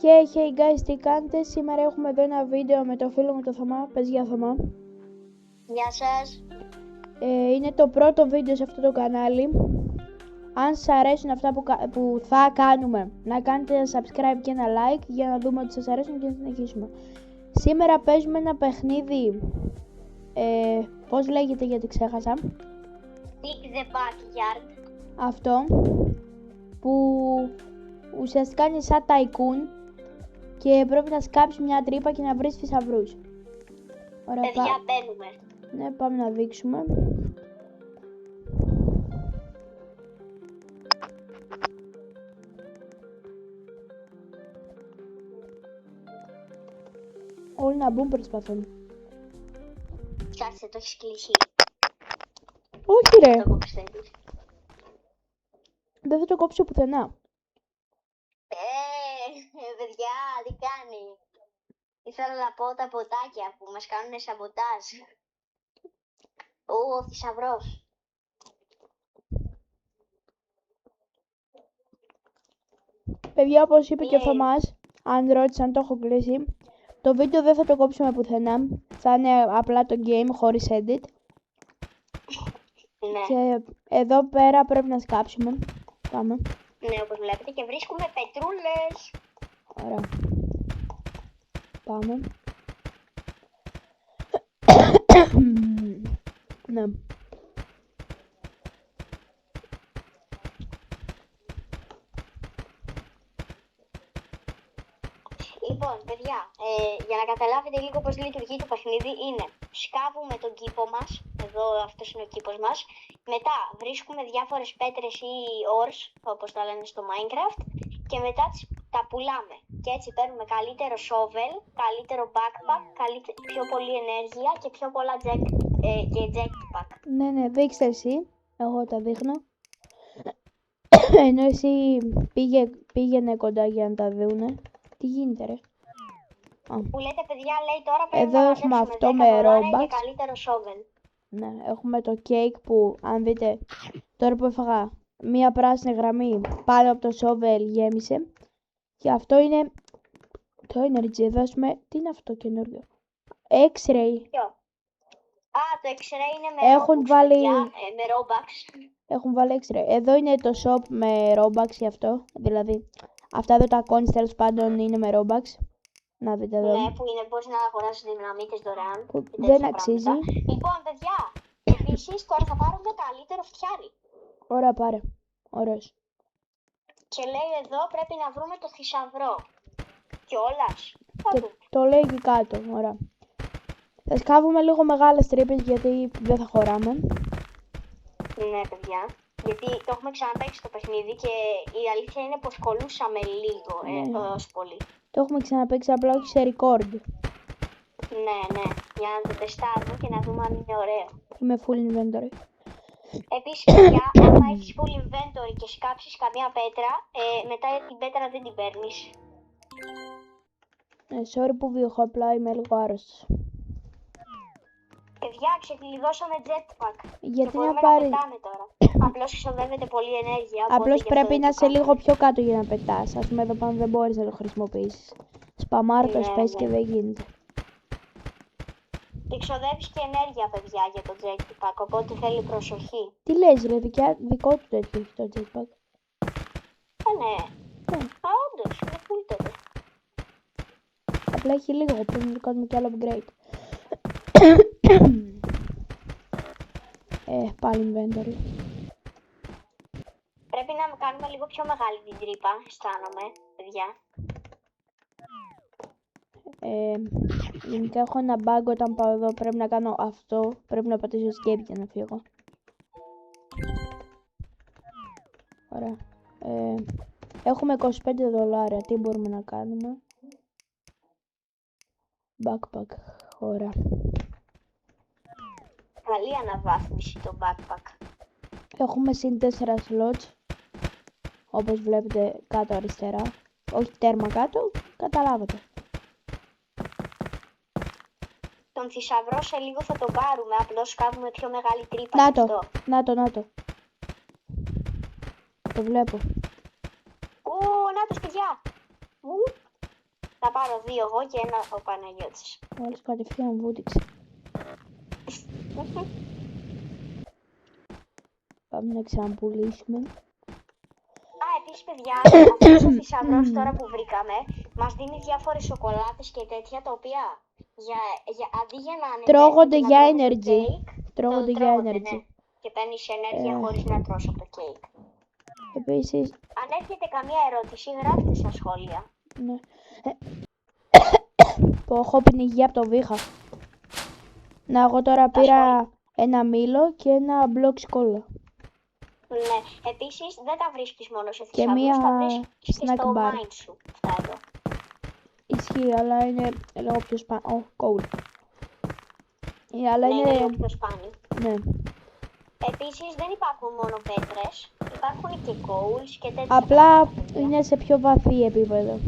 Και hey guys, τι κάνετε? Σήμερα έχουμε εδώ ένα βίντεο με το φίλο μου το Θωμά. Πες για Θωμά. Γεια σας. Είναι το πρώτο βίντεο σε αυτό το κανάλι. Αν σας αρέσουν αυτά που θα κάνουμε, να κάνετε ένα subscribe και ένα like για να δούμε ότι σας αρέσουν και να συνεχίσουμε. Σήμερα παίζουμε ένα παιχνίδι, πώς λέγεται γιατί ξέχασα. Pick the backyard. Αυτό που ουσιαστικά είναι σαν tycoon και πρέπει να σκάψεις μια τρύπα και να βρεις θησαυρούς. Ωραία, Παιδιά, μπαίνουμε. Ναι, πάμε να δείξουμε. Όλοι να μπουν προσπαθούν. Κάτσε, το έχεις κλείσει. Όχι ρε, Το κόψεις. δεν θα το κόψω πουθενά. Παιδιά, τι κάνει. Ήθελα να πω τα ποτάκια που μας κάνουν σαμποτάζ. Ο θησαυρός. Παιδιά, όπως είπε και ο Θωμάς, αν ρώτησαν το έχω κλείσει. Το βίντεο δεν θα το κόψουμε πουθενά. Θα είναι απλά το game χωρίς edit. Ναι. Και εδώ πέρα πρέπει να σκάψουμε. Πάμε. Ναι, όπως βλέπετε και βρίσκουμε πετρούλες. Ωραία. Πάμε. Ναι. Λοιπόν, παιδιά, για να καταλάβετε λίγο πώς λειτουργεί το παιχνίδι είναι σκάβουμε τον κήπο μας, εδώ αυτός είναι ο κήπος μας, μετά βρίσκουμε διάφορες πέτρες ή ores, όπως τα λένε στο Minecraft, και μετά τα πουλάμε. Και έτσι παίρνουμε καλύτερο shovel, καλύτερο backpack, πιο πολλή ενέργεια και πιο πολλά jetpack. Ναι, δείξτε εσύ. Εγώ τα δείχνω. Ενώ εσύ πήγαινε κοντά για να τα δούνε. Τι γίνεται ρε. Που λέτε παιδιά, λέει τώρα πρέπει εδώ να έχουμε αυτό $10 με Robux. και καλύτερο shovel. Ναι, έχουμε το cake που αν δείτε τώρα που έφαγα μία πράσινη γραμμή πάνω από το shovel γέμισε. Και αυτό είναι το energy. Εδώ πούμε, τι είναι αυτό καινούριο. X-ray. Ποιο? Α, το X-ray είναι με Έχουν Robux, βάλει... παιδιά, με Robux. Έχουν βάλει X-ray. Εδώ είναι το shop με Robux γι' αυτό. Δηλαδή, αυτά εδώ τα coins τέλος πάντων είναι με Robux. Να δείτε εδώ. Ναι, που είναι πώς να αγοράσουν δυναμίτες δωρεάν. Που δεν αξίζει. Λοιπόν, παιδιά, επίσης τώρα θα πάρουμε καλύτερο φτιάρι. Ωραία, πάρε. Ωραίος. Και λέει εδώ πρέπει να βρούμε το θησαυρό. Κιόλας. Και το λέει εκεί κάτω. Ωραία. Θα σκάβουμε λίγο μεγάλες τρύπες γιατί δεν θα χωράμε. Ναι, παιδιά. Γιατί το έχουμε ξαναπαίξει το παιχνίδι και η αλήθεια είναι πως κολλούσαμε λίγο, τόσο πολύ. Το έχουμε ξαναπαίξει απλά όχι σε record. Ναι, για να το τεστάρουμε και να δούμε αν είναι ωραίο. Είμαι full inventory. Επίσης, παιδιά, άμα έχεις full inventory και σκάψεις καμία πέτρα, μετά την πέτρα δεν την παίρνεις. Sorry που βιωχώ, απλά είμαι λίγο άρρωστος. Παιδιά, ξεκλειδώσαμε jetpack. Γιατί και να να πάρει... πετάμε τώρα. Απλώς ξοδεύεται πολλή ενέργεια. Απλώς πρέπει να είσαι λίγο πιο κάτω για να πετάς. Ας πούμε εδώ πάνω δεν μπορείς να το χρησιμοποιήσεις. Σπαμάρ το space και δεν γίνεται. Και ξοδεύεις και ενέργεια, παιδιά, για το jetpack, οπότε θέλει προσοχή. Τι λες ρε, δικό του τέτοιο έχει το jetpack. Ναι. Α, όντως, είναι full τότε. Απλά έχει λίγο, πρέπει να το κάνουμε κι άλλο upgrade. Πάλι inventory. Πρέπει να κάνουμε λίγο πιο μεγάλη την τρύπα, αισθάνομαι, παιδιά. Γενικά έχω ένα bug όταν πάω εδώ, πρέπει να κάνω αυτό, πρέπει να πατήσω escape για να φύγω. Ωραία. Έχουμε $25, τι μπορούμε να κάνουμε. Backpack, ωραία. Καλή αναβάθμιση το backpack. Έχουμε συν 4 slots, όπως βλέπετε κάτω αριστερά. Όχι τέρμα κάτω, καταλάβατε. Τον θησαυρό σε λίγο θα τον πάρουμε, απλώς κάνουμε πιο μεγάλη τρύπα. Να το. Το βλέπω. Να το παιδιά. Θα πάρω 2 εγώ και 1 ο Παναγιώτης. Όλες κατευθείαν βούτυξε. Πάμε να ξαναπουλήσουμε. Επίσης, παιδιά, αυτός ο θησαυρός τώρα που βρήκαμε μας δίνει διάφορες σοκολάτες και τέτοια, τα οποία αντί για να ανεβαίνουν Τρώγονται και να για τρώμε το energy. cake, Τρώγονται για energy. ναι. Και παίρνεις ενέργεια χωρίς να τρως από το cake. Επίσης, Αν έχετε καμία ερώτηση, γράφτε στα σχόλια. ναι. Που έχω πνιγεί από το βήχα. Να, εγώ τώρα πήρα ένα μήλο και ένα μπλοκ κόλλα. Ναι, επίσης δεν τα βρίσκεις μόνο σε Και θησαυρούς, μία τα βρίσκεις και snack στο bar. mind σου. Αυτά εδώ. Ισχύει, αλλά είναι λίγο πιο σπάνιο. Cool. Αλλά Ναι, είναι λίγο είναι... πιο σπάνιο. Ναι. Επίσης δεν υπάρχουν μόνο πέτρες, υπάρχουν και coals και τέτοια. Απλά είναι σε πιο βαθύ επίπεδο.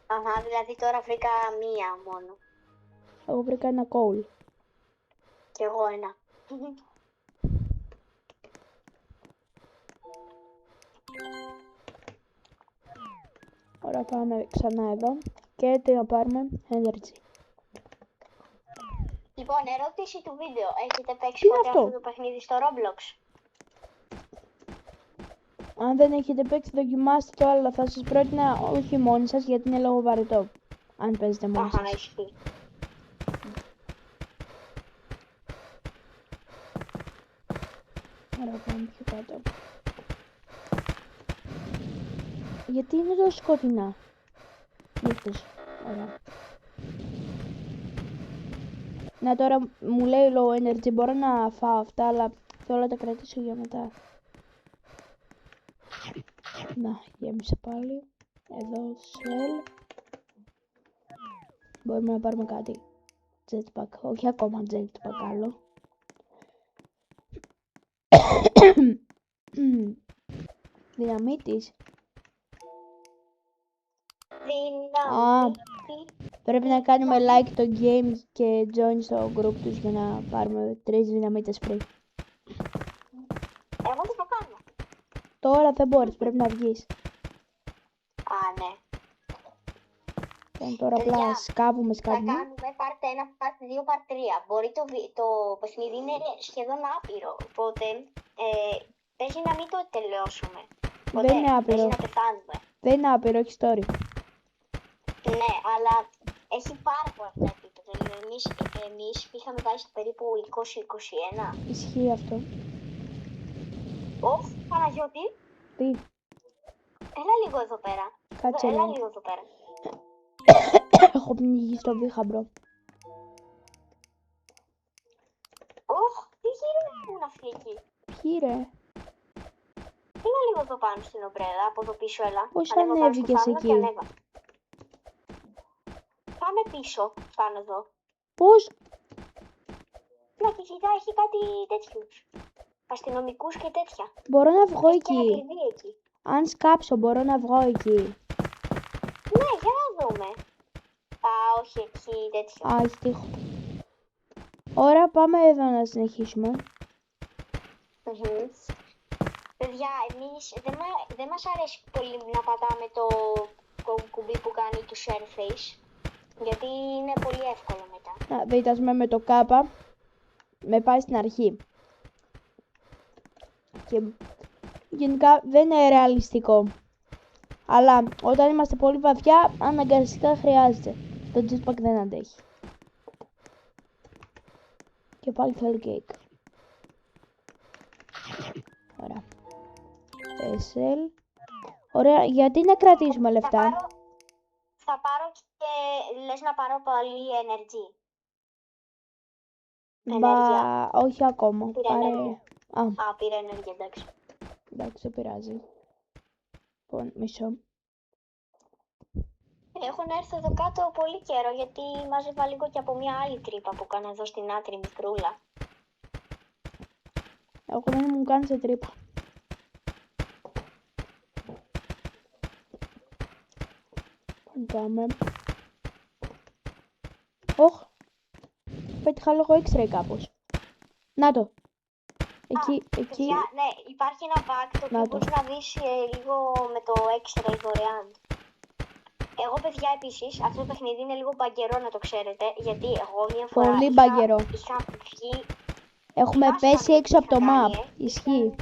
Αχα, δηλαδή τώρα βρήκα μία μόνο. Εγώ βρήκα ένα coal. Κι εγώ ένα. Ωραία, πάμε ξανά εδώ και τι να πάρουμε, energy. Λοιπόν, ερώτηση του βίντεο. Έχετε παίξει Τι είναι ποτέ αυτό? αυτό το παιχνίδι στο Roblox? Αν δεν έχετε παίξει, δοκιμάστε το, αλλά θα σας πρότεινα όχι μόνοι σας, γιατί είναι λίγο βαρετό. Αν παίζετε μόνοι Αχα, σας. ισχύει. Ωραία, πάμε πιο κάτω. Γιατί είναι τόσο σκοτεινά? Νύχτες. Ωραία. Να, τώρα μου λέει low energy, μπορώ να φάω αυτά, αλλά θέλω να τα κρατήσω για μετά. Να, γέμισε πάλι. Εδώ, shell. Μπορούμε να πάρουμε κάτι. Jetpack, όχι ακόμα jetpack άλλο. Δυναμίτης. Πρέπει να κάνουμε like το game και join στο group τους για να πάρουμε 3 δυναμίτες free. Εγώ τι θα κάνω? Τώρα δεν μπορείς, πρέπει να βγεις. Α, ναι. Και τώρα απλά Παιδιά, σκάβουμε. Θα κάνουμε part 1, part 2, part 3. Μπορεί το παιχνίδι είναι σχεδόν άπειρο, οπότε παίζει να μην το τελειώσουμε. Δεν είναι άπειρο. Παίζει να πεθάνουμε. Δεν είναι άπειρο, έχει story. Ναι, αλλά έχει πάρα πολλά επίπεδα. Εμείς είχαμε πάει στο περίπου 20-21. Ισχύει αυτό. Ωχ, Παναγιώτη, Τι, έλα λίγο εδώ πέρα. κάτσε Έλα λίγο. λίγο εδώ πέρα. Έχω πνιγεί στο βήχα, μπρο. Ωχ, τι γίνεται αυτή εκεί. Ποιοι ρε? Έλα λίγο εδώ πάνω στην ομπρέλα, από εδώ πίσω, έλα. Πώς Ανέβα πάνω στο ανέβηκες φάρνο εκεί? και ανέβα. Πάμε πίσω, πάνω εδώ. Πώς? Να και κοιτά, έχει κάτι τέτοιους. Αστυνομικούς και τέτοια. Μπορώ να βγω Έχει και ένα εκεί? κλειδί εκεί. Αν σκάψω, μπορώ να βγω εκεί? Ναι, για να δούμε. Α, όχι, εκεί τέτοιο. Α, έχει τείχο. Ωραία, πάμε εδώ να συνεχίσουμε. Παιδιά, εμείς δεν μας αρέσει πολύ να πατάμε το κουμπί που κάνει του share face, γιατί είναι πολύ εύκολο μετά. Να, δείτε, ας πούμε, με το κάπα με πάει στην αρχή. Και γενικά δεν είναι ρεαλιστικό. Αλλά όταν είμαστε πολύ βαθιά, αναγκαστικά χρειάζεται. Το jetpack δεν αντέχει. Και πάλι θέλει cake. Ωραία. SL. Ωραία, γιατί να κρατήσουμε λεφτά? Θα πάρω και λες να πάρω πάλι energy. Μπα, όχι ακόμα. Πήρα Πάρε... ενέργεια. Α, πήρα ενέργεια, εντάξει. εντάξει, δεν πειράζει. Λοιπόν, μισό. Έχω να έρθω εδώ κάτω πολύ καιρό, γιατί μάζευα λίγο και από μια άλλη τρύπα που κάνω εδώ στην άκρη μικρούλα. Εγώ δεν μου κάνει σε τρύπα. Πάμε. Όχ. Πέτυχα λόγω X-ray κάπως. Να το. Εκεί. Παιδιά, ναι, υπάρχει ένα bug το οποίο μπορείς να δεις λίγο με το X-ray δωρεάν. Εγώ, παιδιά, επίσης, αυτό το παιχνίδι είναι λίγο μπαγκερό, να το ξέρετε, γιατί εγώ μία φορά Πολύ μπαγκερό. είχα βγει. Έχουμε Θυμάσαι πέσει τι έξω από το είχα κάνει, map. Ισχύει.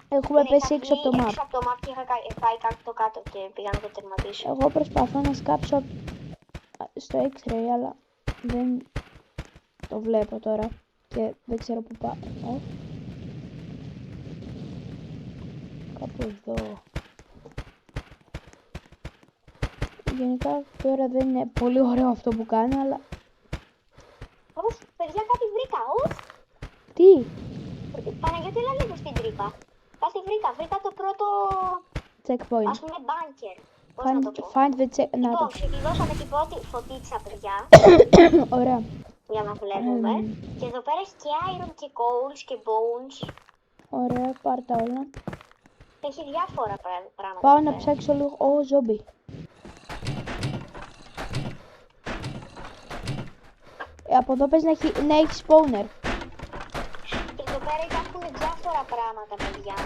Έχουμε Ναι, πέσει είχα έξω από το βγει map. έξω από το map και είχα πάει κάτω και πήγα να το τερματίσω. Εγώ προσπαθώ να σκάψω στο X-ray, αλλά δεν το βλέπω τώρα και δεν ξέρω που πάω. Κάπου εδώ. Γενικά τώρα δεν είναι πολύ ωραίο αυτό που κάνω, αλλά... Όμως, παιδιά, κάτι βρήκα. Τι? Παναγιώτη, έλα λίγο στην τρύπα. Κάτι βρήκα το πρώτο, Checkpoint. ας πούμε, bunker. Πώς να το πω. Find the check... Να το. Λοιπόν, ξεκλειδώσαμε την πρώτη φωτίτσα, παιδιά, Ωραία. για να βλέπουμε. Και εδώ πέρα έχει και iron και coals και bones. Ωραία, πάρ' τα όλα. Έχει διάφορα πράγματα. Πάω εδώ να πέρα. ψάξω λίγο... ζόμπι. Από εδώ πες να έχει spawner. Και εδώ πέρα υπάρχουν διάφορα πράγματα, παιδιά.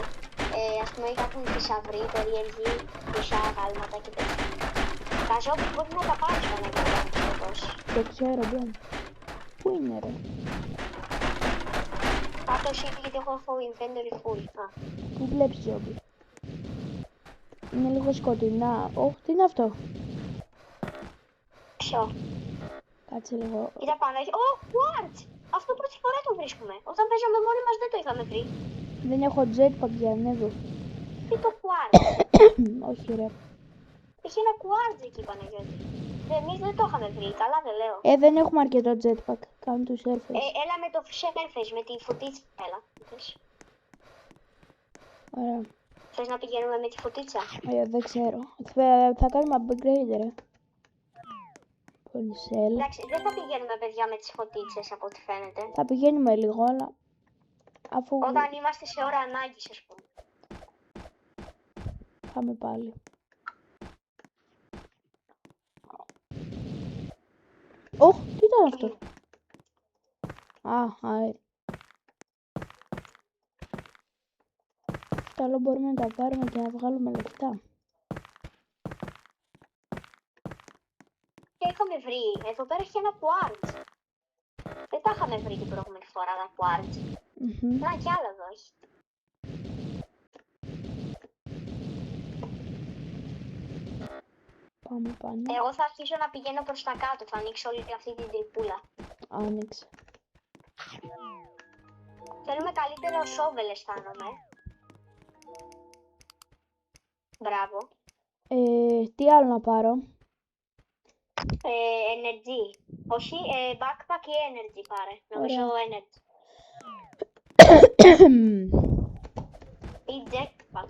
Ας πούμε, υπάρχουν θησαυροί, περίεργοι, χρυσά αγάλματα και τέτοια. Τα ζόμπι μπορεί να τα πάρεις Παναγιώτη, όπως. Το ξέρω, δεν. Πού είναι, ρε? Πάρ' το shift γιατί έχω inventory full. Πού βλέπεις ζόμπι? Είναι λίγο σκοτεινά. Τι είναι αυτό? Ποιο? Κάτσε λίγο. Κοίτα πάνω, έχει. Quartz! Αυτό πρώτη φορά το βρίσκουμε. Όταν παίζαμε μόνοι μας δεν το είχαμε βρει. Δεν έχω jetpack για να ανέβω. Τι το quartz? Όχι, ρε. Έχει ένα quartz εκεί, Παναγιώτη. Εμείς δεν το είχαμε βρει, καλά δεν λέω. Δεν έχουμε αρκετό jetpack. Κάνω του surface. Έλα με το surface, με τη φωτίτσα. Έλα. Ωραία. Θες να πηγαίνουμε με τη φωτίτσα? Δεν ξέρω. Θα κάνουμε upgrade, ρε. Πολυσέλ. Εντάξει, δεν θα πηγαίνουμε, παιδιά, με τις φωτίτσες από ό,τι φαίνεται. Θα πηγαίνουμε λίγο, αλλά... Αφού... Όταν είμαστε σε ώρα ανάγκης, ας πούμε. Πάμε πάλι. Τι ήταν αυτό? Αερ. Αυτά όλα μπορούμε να τα πάρουμε και να βγάλουμε λεφτά. Και είχαμε βρει, εδώ πέρα έχει ένα quartz. Δεν τα είχαμε βρει την προηγούμενη φορά τα quartz. Να κι άλλα εδώ έχει. Πάμε πάνω. Εγώ θα αρχίσω να πηγαίνω προς τα κάτω, θα ανοίξω όλη αυτή την τρυπούλα. Άνοιξε. Θέλουμε καλύτερο σόβελ, αισθάνομαι. Μπράβο. Τι άλλο να πάρω? Energy. Όχι, backpack ή energy πάρε. Νομίζω energy. Ή jetpack.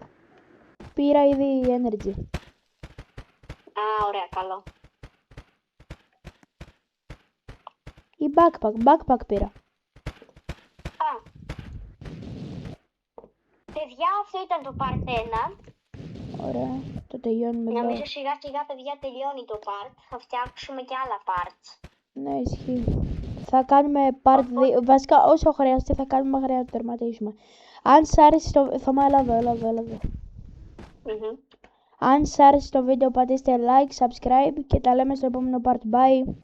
Πήρα ήδη energy. Ωραία, καλό. Ή backpack πήρα. Παιδιά, αυτό ήταν το part 1. Ωραία, το τελειώνουμε εδώ. Νομίζω σιγά σιγά, παιδιά, τελειώνει το part. Θα φτιάξουμε και άλλα parts. Ναι, ισχύει. Θα κάνουμε part 2. Βασικά, όσο χρειαστεί θα κάνουμε μέχρι να το τερματίσουμε. Αν σ' άρεσε το... Θωμά, έλα εδώ. Αν σ' άρεσε το βίντεο, πατήστε like, subscribe και τα λέμε στο επόμενο part. Bye.